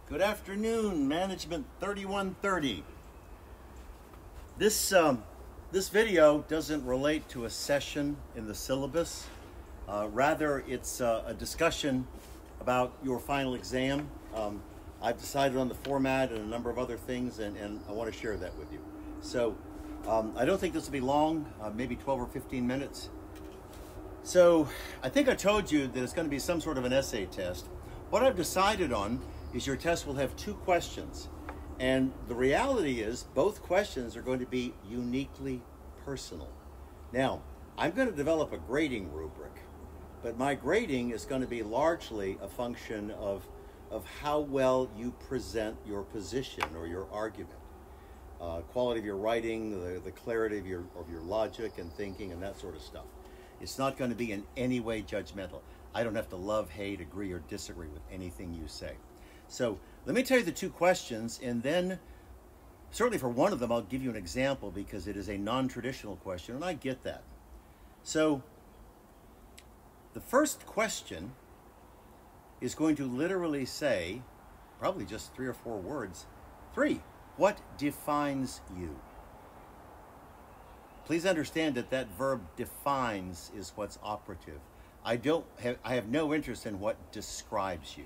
Good afternoon, Management 3130. This video doesn't relate to a session in the syllabus. Rather, it's a discussion about your final exam. I've decided on the format and a number of other things, and I want to share that with you. So I don't think this will be long, maybe 12 or 15 minutes. So I think I told you that it's going to be some sort of an essay test. What I've decided on is your test will have two questions. And the reality is both questions are going to be uniquely personal. Now, I'm going to develop a grading rubric, but my grading is going to be largely a function of how well you present your position or your argument. Quality of your writing, the clarity of your logic and thinking and that sort of stuff. It's not going to be in any way judgmental. I don't have to love, hate, agree, or disagree with anything you say. So let me tell you the two questions, and then certainly for one of them, I'll give you an example because it is a non-traditional question, and I get that. So the first question is going to literally say, probably just 3 or 4 words. 3, what defines you? Please understand that that verb defines is what's operative. I have no interest in what describes you.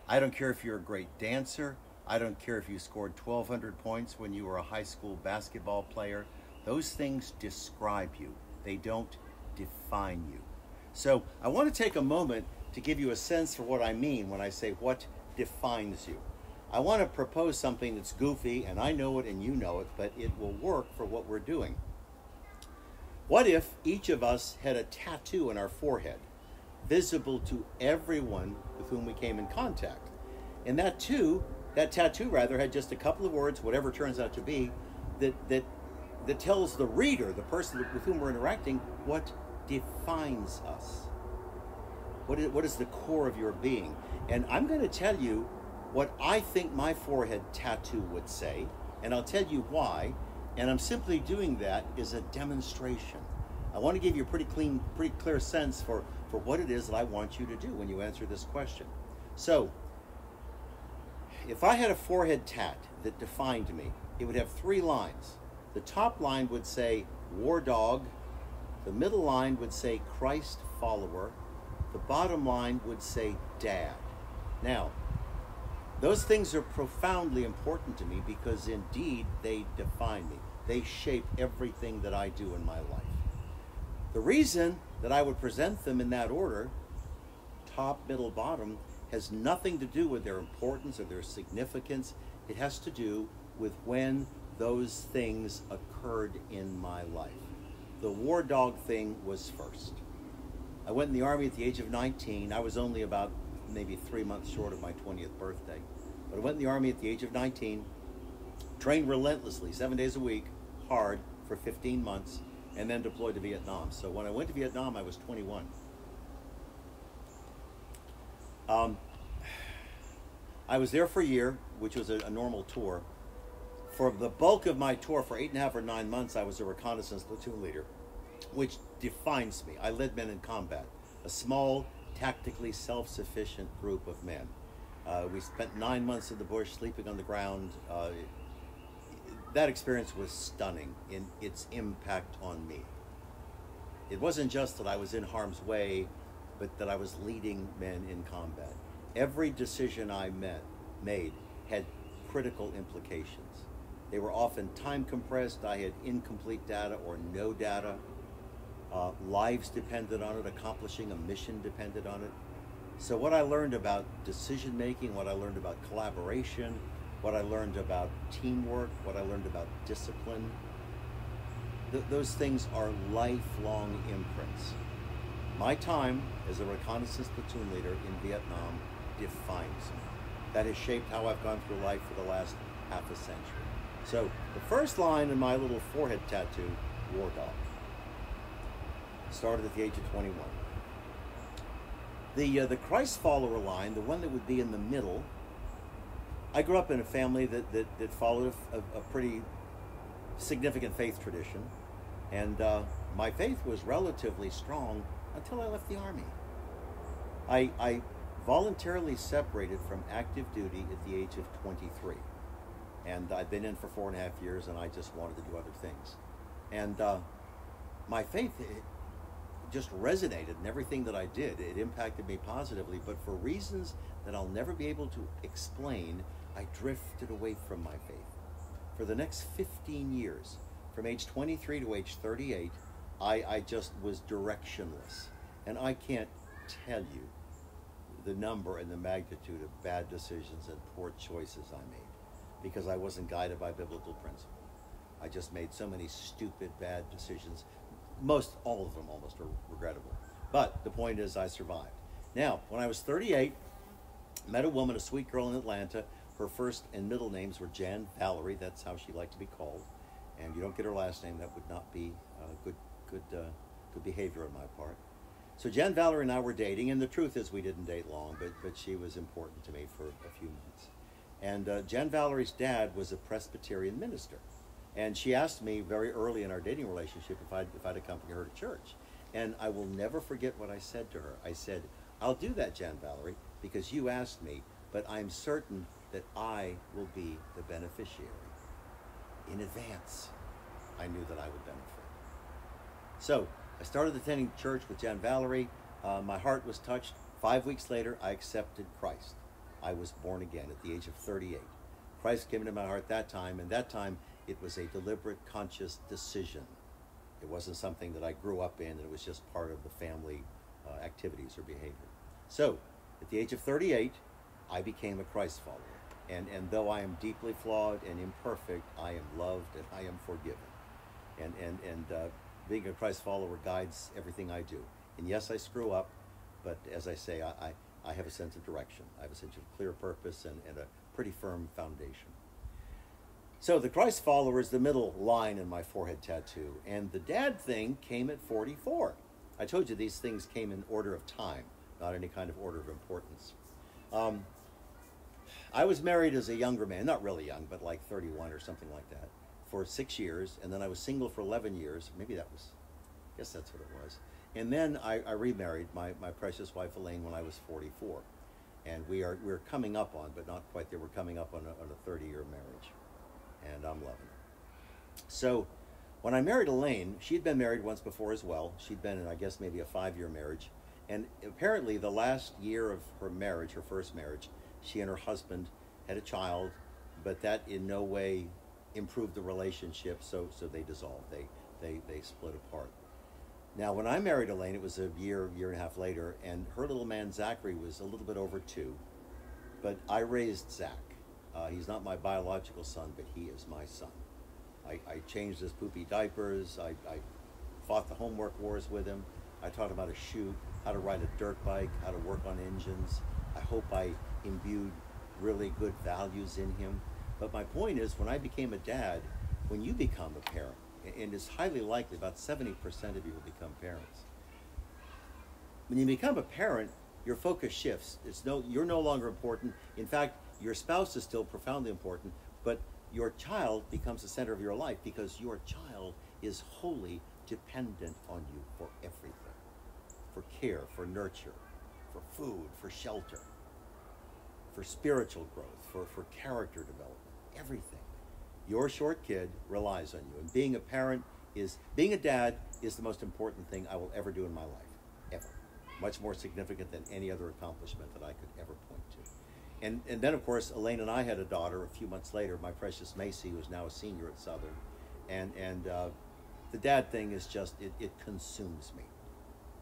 I don't care if you're a great dancer. I don't care if you scored 1,200 points when you were a high school basketball player. Those things describe you. They don't define you. So I want to take a moment to give you a sense for what I mean when I say what defines you. I want to propose something that's goofy, and I know it and you know it, but it will work for what we're doing. What if each of us had a tattoo on our forehead, visible to everyone with whom we came in contact? And that tattoo had just a couple of words, whatever it turns out to be, that tells the reader, the person with whom we're interacting, what defines us. What is the core of your being? And I'm going to tell you what I think my forehead tattoo would say, and I'll tell you why. And I'm simply doing that as a demonstration. I want to give you a pretty clear sense for what it is that I want you to do when you answer this question. So, if I had a forehead tat that defined me, it would have 3 lines. The top line would say war dog, the middle line would say Christ follower, the bottom line would say dad. Now, those things are profoundly important to me because indeed they define me. They shape everything that I do in my life. The reason that I would present them in that order, top, middle, bottom, has nothing to do with their importance or their significance. It has to do with when those things occurred in my life. The war dog thing was first. I went in the Army at the age of 19. I was only about maybe 3 months short of my 20th birthday. But I went in the Army at the age of 19, trained relentlessly, 7 days a week, hard, for 15 months, and then deployed to Vietnam. So when I went to Vietnam, I was 21. I was there for a year, which was a normal tour. For the bulk of my tour, for 8.5 or 9 months, I was a reconnaissance platoon leader, which defines me. I led men in combat, a small, tactically self-sufficient group of men. We spent 9 months in the bush, sleeping on the ground. That experience was stunning in its impact on me. It wasn't just that I was in harm's way, but that I was leading men in combat. Every decision I made had critical implications. They were often time compressed. I had incomplete data or no data. Lives depended on it. Accomplishing a mission depended on it. So what I learned about decision making, what I learned about collaboration, what I learned about teamwork, what I learned about discipline, those things are lifelong imprints. My time as a reconnaissance platoon leader in Vietnam defines me. That has shaped how I've gone through life for the last half a century. So the first line in my little forehead tattoo, war dog, started at the age of 21. The Christ follower line, the one that would be in the middle, I grew up in a family that followed a pretty significant faith tradition, and my faith was relatively strong until I left the Army. I voluntarily separated from active duty at the age of 23. And I'd been in for 4.5 years, and I just wanted to do other things. And my faith, it just resonated in everything that I did. It impacted me positively, but for reasons that I'll never be able to explain, I drifted away from my faith. For the next 15 years, from age 23 to age 38, I just was directionless. And I can't tell you the number and the magnitude of bad decisions and poor choices I made because I wasn't guided by biblical principle. I just made so many stupid, bad decisions. All of them almost are regrettable. But the point is I survived. Now, when I was 38, I met a woman, a sweet girl in Atlanta. Her first and middle names were Jan Valerie. That's how she liked to be called. And you don't get her last name. That would not be good behavior on my part. So Jan Valerie and I were dating, and the truth is we didn't date long, but she was important to me for a few months. And Jan Valerie's dad was a Presbyterian minister. And she asked me very early in our dating relationship if I'd accompany her to church. And I will never forget what I said to her. I said, I'll do that, Jan Valerie, because you asked me, but I'm certain that I will be the beneficiary. In advance, I knew that I would benefit. So I started attending church with Jan Valerie. My heart was touched. 5 weeks later, I accepted Christ. I was born again at the age of 38. Christ came into my heart that time, and that time it was a deliberate, conscious decision. It wasn't something that I grew up in, and it was just part of the family activities or behavior. So, at the age of 38, I became a Christ follower. And though I am deeply flawed and imperfect, I am loved and I am forgiven. And being a Christ follower guides everything I do. And yes, I screw up, but as I say, I have a sense of direction. I have a sense of clear purpose and a pretty firm foundation. So the Christ follower is the middle line in my forehead tattoo. And the dad thing came at 44. I told you these things came in order of time, not any kind of order of importance. I was married as a younger man, not really young, but like 31 or something like that, for 6 years. And then I was single for 11 years. Maybe I guess that's what it was. And then I remarried my precious wife Elaine when I was 44. And we're coming up on, but not quite there, we're coming up on a 30-year marriage. And I'm loving it. So when I married Elaine, she'd been married once before as well. She'd been in, I guess, maybe a 5-year marriage. And apparently the last year of her marriage, her first marriage, she and her husband had a child, but that in no way improved the relationship, so they dissolved. They split apart. Now, when I married Elaine, it was a year and a half later, and her little man, Zachary, was a little bit over 2. But I raised Zach. He's not my biological son, but he is my son. I changed his poopy diapers. I fought the homework wars with him. I taught him how to shoot, how to ride a dirt bike, how to work on engines. I hope I imbued really good values in him. But my point is, when I became a dad, when you become a parent, and it's highly likely about 70% of you will become parents. When you become a parent, your focus shifts. You're no longer important. In fact, your spouse is still profoundly important, but your child becomes the center of your life because your child is wholly dependent on you for everything. For care, for nurture, for food, for shelter, for spiritual growth, for character development, everything. Your short kid relies on you. And being a dad is the most important thing I will ever do in my life, ever. Much more significant than any other accomplishment that I could ever point to. And then, of course, Elaine and I had a daughter a few months later, my precious Macy, who is now a senior at Southern. And the dad thing is just, it consumes me.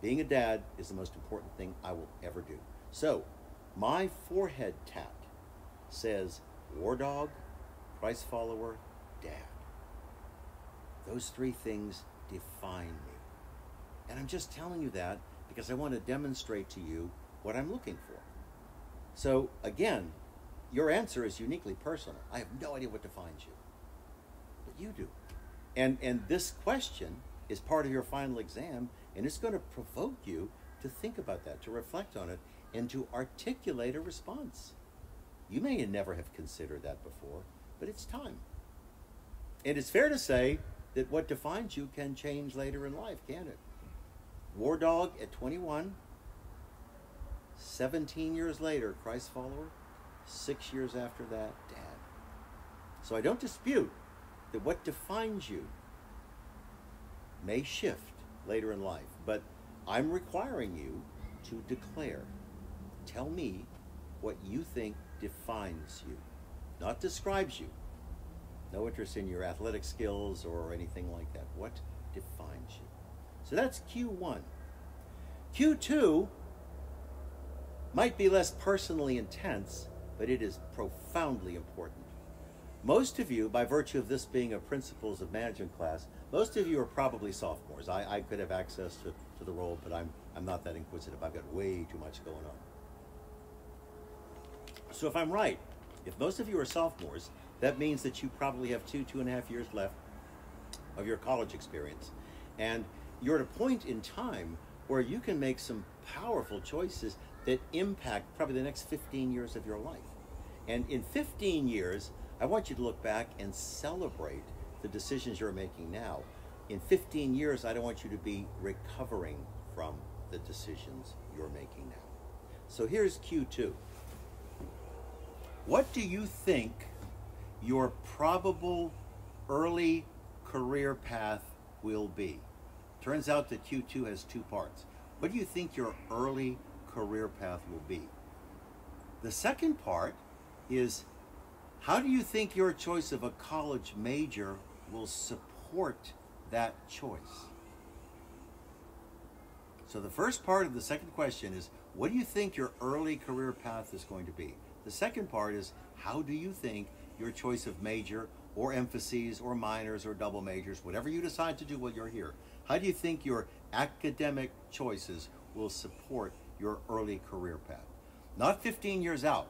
Being a dad is the most important thing I will ever do. So, my forehead tat says, War Dog, Christ follower, dad. Those 3 things define me. And I'm just telling you that because I want to demonstrate to you what I'm looking for. So, again, your answer is uniquely personal. I have no idea what defines you. But you do. And this question is part of your final exam, and it's going to provoke you to think about that, to reflect on it, and to articulate a response. You may never have considered that before, but it's time. And it's fair to say that what defines you can change later in life, can't it? War Dog at 21, 17 years later, Christ follower. 6 years after that, dad. So I don't dispute that what defines you may shift later in life, but I'm requiring you to declare. Tell me what you think defines you, not describes you. No interest in your athletic skills or anything like that. What defines you? So that's Q1. Q2 might be less personally intense, but it is profoundly important. Most of you, by virtue of this being a Principles of Management class, most of you are probably sophomores. I could have access to the role, but I'm not that inquisitive. I've got way too much going on. So if I'm right, if most of you are sophomores, that means that you probably have 2.5 years left of your college experience. And you're at a point in time where you can make some powerful choices that impact probably the next 15 years of your life. And in 15 years, I want you to look back and celebrate the decisions you're making now. In 15 years, I don't want you to be recovering from the decisions you're making now. So here's Q2. What do you think your probable early career path will be? Turns out that Q2 has two parts. What do you think your early career path will be? The second part is, how do you think your choice of a college major will support that choice? So the first part of the second question is, what do you think your early career path is going to be? The second part is, how do you think your choice of major or emphases or minors or double majors, whatever you decide to do while you're here, how do you think your academic choices will support your early career path? Not 15 years out,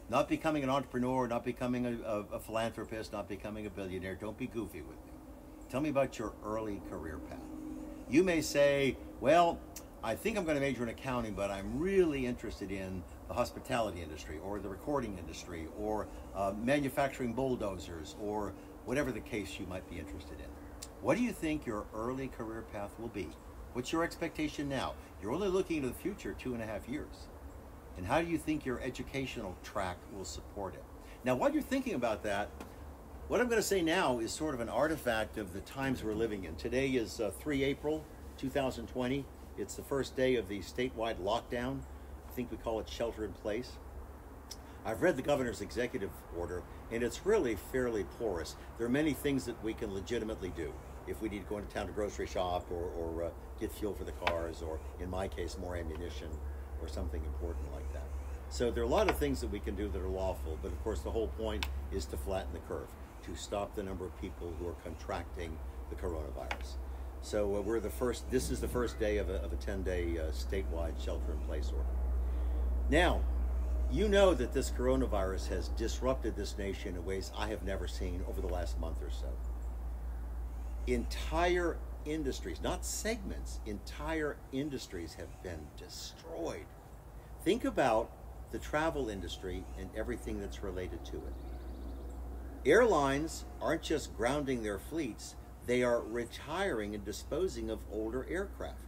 not becoming an entrepreneur, not becoming a philanthropist, not becoming a billionaire. Don't be goofy with me. Tell me about your early career path. You may say, well, I think I'm going to major in accounting, but I'm really interested in the hospitality industry or the recording industry or manufacturing bulldozers or whatever the case you might be interested in. What do you think your early career path will be? What's your expectation now? You're only looking into the future 2.5 years. And how do you think your educational track will support it? Now, while you're thinking about that, what I'm going to say now is sort of an artifact of the times we're living in. Today is 3 April 2020. It's the first day of the statewide lockdown. I think we call it shelter in place. I've read the governor's executive order, and it's really fairly porous. There are many things that we can legitimately do. If we need to go into town to grocery shop or get fuel for the cars, or in my case, more ammunition or something important like that. So there are a lot of things that we can do that are lawful, but of course the whole point is to flatten the curve, to stop the number of people who are contracting the coronavirus. So this is the first day of a 10-day statewide shelter-in-place order. Now, you know that this coronavirus has disrupted this nation in ways I have never seen over the last month or so. Entire industries, not segments, entire industries have been destroyed. Think about the travel industry and everything that's related to it. Airlines aren't just grounding their fleets, they are retiring and disposing of older aircraft.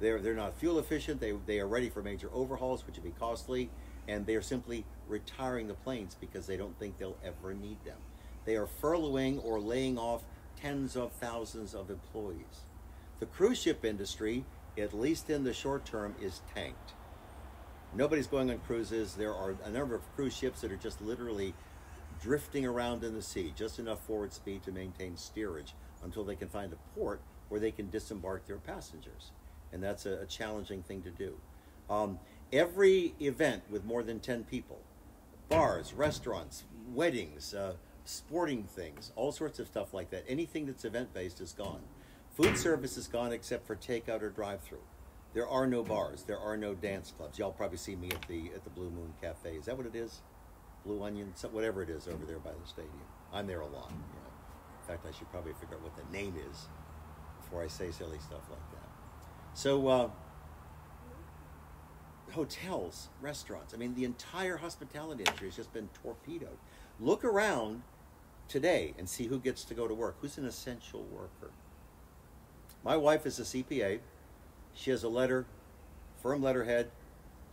They're not fuel efficient, they are ready for major overhauls, which would be costly, and they are simply retiring the planes because they don't think they'll ever need them. They are furloughing or laying off tens of thousands of employees. The cruise ship industry, at least in the short term, is tanked. Nobody's going on cruises. There are a number of cruise ships that are just literally drifting around in the sea, just enough forward speed to maintain steerage until they can find a port where they can disembark their passengers. And that's a challenging thing to do. Every event with more than 10 people, bars, restaurants, weddings, sporting things, all sorts of stuff like that, anything that's event-based is gone. Food service is gone except for takeout or drive-through. There are no bars. There are no dance clubs. Y'all probably see me at the Blue Moon Cafe. Is that what it is? Blue Onion? Whatever it is over there by the stadium. I'm there a lot. In fact, I should probably figure out what the name is before I say silly stuff like that. So, hotels, restaurants. I mean, the entire hospitality industry has just been torpedoed. Look around today and see who gets to go to work. Who's an essential worker? My wife is a CPA. She has a letter, firm letterhead,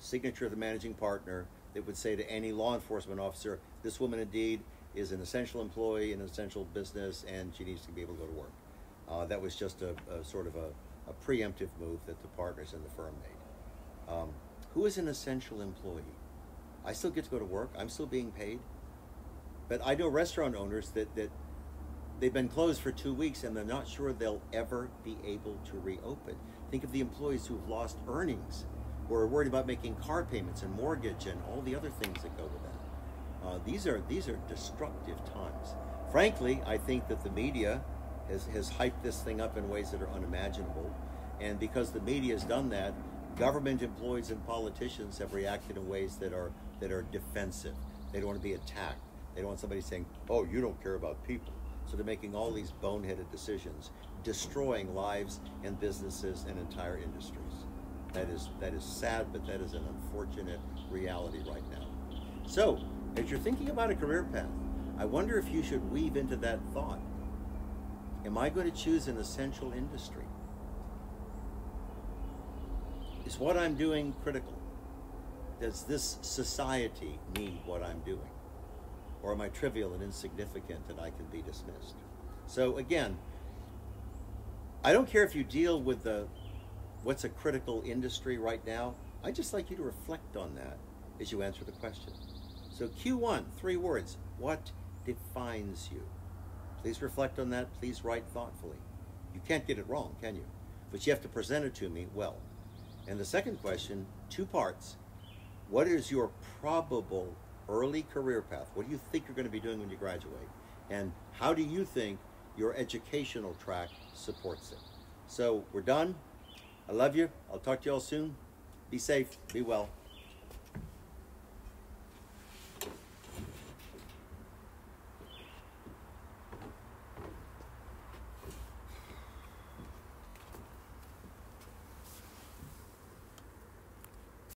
signature of the managing partner that would say to any law enforcement officer, this woman indeed is an essential employee in an essential business and she needs to be able to go to work. That was just a sort of a preemptive move that the partners in the firm made. Who is an essential employee? I still get to go to work. I'm still being paid. But I know restaurant owners that they've been closed for 2 weeks and they're not sure they'll ever be able to reopen. Think of the employees who've lost earnings, who are worried about making car payments and mortgage and all the other things that go with that. These are destructive times. Frankly, I think that the media has hyped this thing up in ways that are unimaginable. And because the media has done that, government employees and politicians have reacted in ways that are defensive. They don't want to be attacked. They don't want somebody saying, oh, you don't care about people. So they're making all these boneheaded decisions, destroying lives and businesses and entire industries. That is sad, but that is an unfortunate reality right now. So, as you're thinking about a career path, I wonder if you should weave into that thought, am I going to choose an essential industry? Is what I'm doing critical? Does this society need what I'm doing? Or am I trivial and insignificant and I can be dismissed? So again, I don't care if you deal with what's a critical industry right now. I'd just like you to reflect on that as you answer the question. So Q1, 3 words. What defines you? Please reflect on that. Please write thoughtfully. You can't get it wrong, can you? But you have to present it to me well. And the second question, 2 parts. What is your probable early career path? What do you think you're going to be doing when you graduate? And how do you think your educational track supports it? So we're done. I love you. I'll talk to you all soon. Be safe. Be well.